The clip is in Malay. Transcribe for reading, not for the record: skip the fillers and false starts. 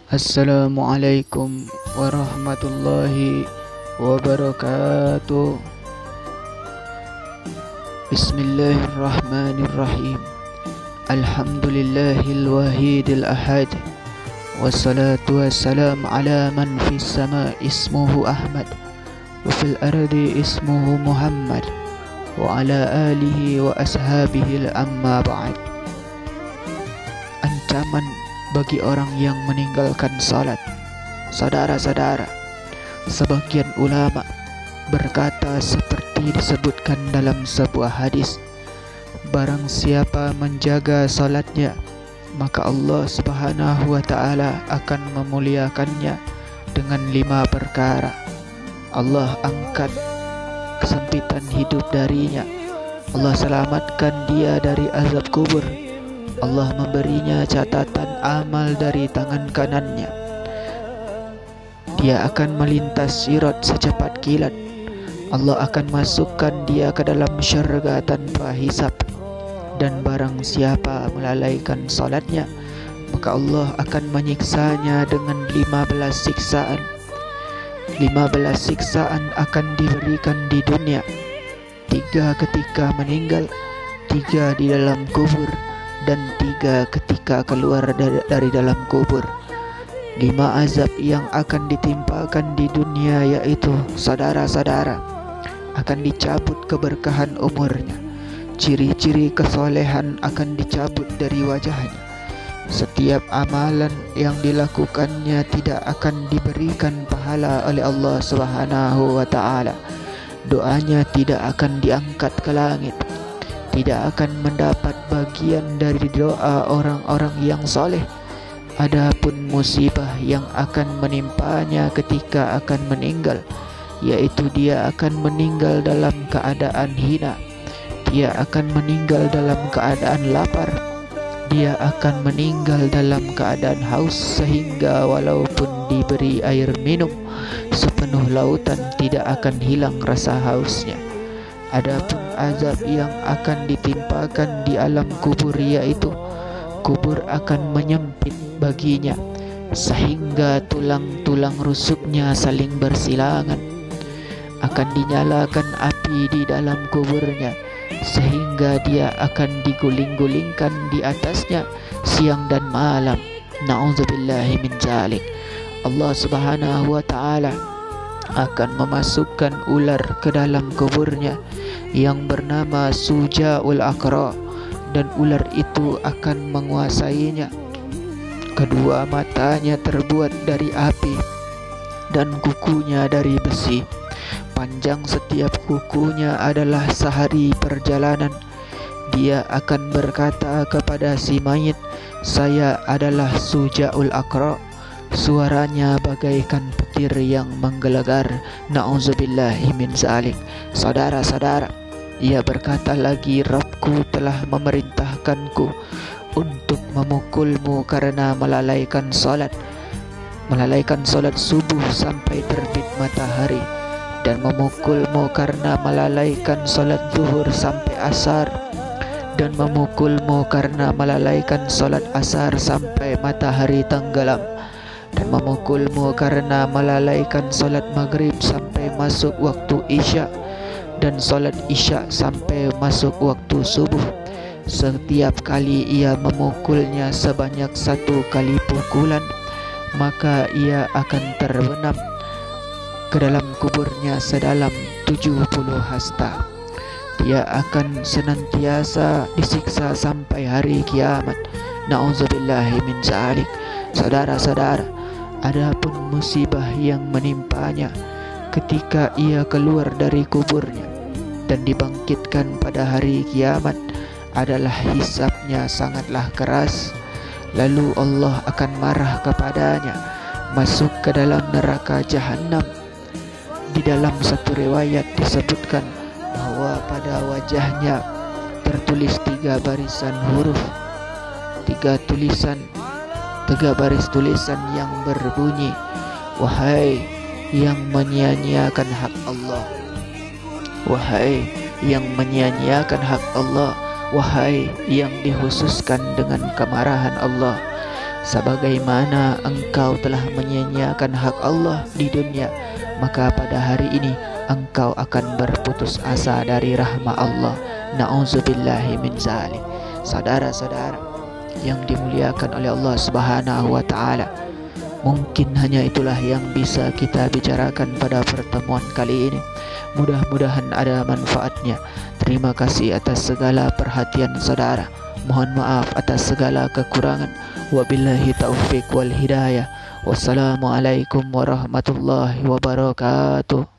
Assalamualaikum warahmatullahi wabarakatuh. Bismillahirrahmanirrahim. Alhamdulillahil wahidil ahad. Wassalatu wassalam ala man fis sama ismuhu Ahmad wa fil ardi ismuhu Muhammad wa ala alihi wa ashabihi amma ba'd. Ancaman bagi orang yang meninggalkan salat. Saudara-saudara, sebagian ulama berkata seperti disebutkan dalam sebuah hadis, barang siapa menjaga salatnya, maka Allah Subhanahu wa ta'ala akan memuliakannya dengan 5 perkara. Allah angkat kesempitan hidup darinya, Allah selamatkan dia dari azab kubur, Allah memberinya catatan amal dari tangan kanannya, dia akan melintas sirat secepat kilat, Allah akan masukkan dia ke dalam syurga tanpa hisab. Dan barang siapa melalaikan salatnya, maka Allah akan menyiksanya dengan 15 siksaan. 15 siksaan akan diberikan di dunia, 3 ketika meninggal, 3 di dalam kubur, dan 3 ketika keluar dari dalam kubur. 5 azab yang akan ditimpakan di dunia, yaitu saudara-saudara, akan dicabut keberkahan umurnya, ciri-ciri kesolehan akan dicabut dari wajahnya, setiap amalan yang dilakukannya tidak akan diberikan pahala oleh Allah Subhanahu wa ta'ala, doanya tidak akan diangkat ke langit, tidak akan mendapat bagian dari doa orang-orang yang soleh. Adapun musibah yang akan menimpanya ketika akan meninggal, yaitu dia akan meninggal dalam keadaan hina, dia akan meninggal dalam keadaan lapar, dia akan meninggal dalam keadaan haus, sehingga walaupun diberi air minum sepenuh lautan tidak akan hilang rasa hausnya. Adapun azab yang akan ditimpakan di alam kubur, yaitu kubur akan menyempit baginya sehingga tulang-tulang rusuknya saling bersilangan. Akan dinyalakan api di dalam kuburnya sehingga dia akan diguling-gulingkan di atasnya siang dan malam. Na'udzubillahi min dzalik. Allah Subhanahu wa ta'ala akan memasukkan ular ke dalam kuburnya yang bernama Suja'ul Aqra, dan ular itu akan menguasainya. Kedua matanya terbuat dari api dan kukunya dari besi. Panjang setiap kukunya adalah sehari perjalanan. Dia akan berkata kepada si mayit, "Saya adalah Suja'ul Aqra." Suaranya bagaikan petir yang menggelegar. Na'udzubillahi min dzalik. Saudara-saudara, ia berkata lagi, "Rabbku telah memerintahkanku untuk memukulmu karena melalaikan salat subuh sampai terbit matahari, dan memukulmu karena melalaikan salat zuhur sampai asar, dan memukulmu karena melalaikan salat asar sampai matahari tenggelam, dan memukulmu karena melalaikan salat maghrib sampai masuk waktu isya, dan salat isya sampai masuk waktu subuh. Setiap kali ia memukulnya sebanyak 1 kali pukulan, maka ia akan terbenam ke dalam kuburnya sedalam 70 hasta. Dia akan senantiasa disiksa sampai hari kiamat. Na'udzubillahi min dzalik. Saudara-saudara, adapun musibah yang menimpanya ketika ia keluar dari kuburnya dan dibangkitkan pada hari kiamat adalah hisabnya sangatlah keras. Lalu Allah akan marah kepadanya, masuk ke dalam neraka jahanam. Di dalam satu riwayat disebutkan bahwa pada wajahnya tertulis 3 barisan huruf, 3 baris tulisan yang berbunyi, "Wahai yang menyia-nyiakan hak Allah, wahai yang menyia-nyiakan hak Allah, wahai yang dikhususkan dengan kemarahan Allah, sebagaimana engkau telah menyia-nyiakan hak Allah di dunia, maka pada hari ini engkau akan berputus asa dari rahmat Allah. Na'udzubillahi min zalik. Saudara-saudara yang dimuliakan oleh Allah Subhanahu wa taala, mungkin hanya itulah yang bisa kita bicarakan pada pertemuan kali ini. Mudah-mudahan ada manfaatnya. Terima kasih atas segala perhatian saudara. Mohon maaf atas segala kekurangan. Wabillahi taufik wal hidayah. Wassalamualaikum warahmatullahi wabarakatuh.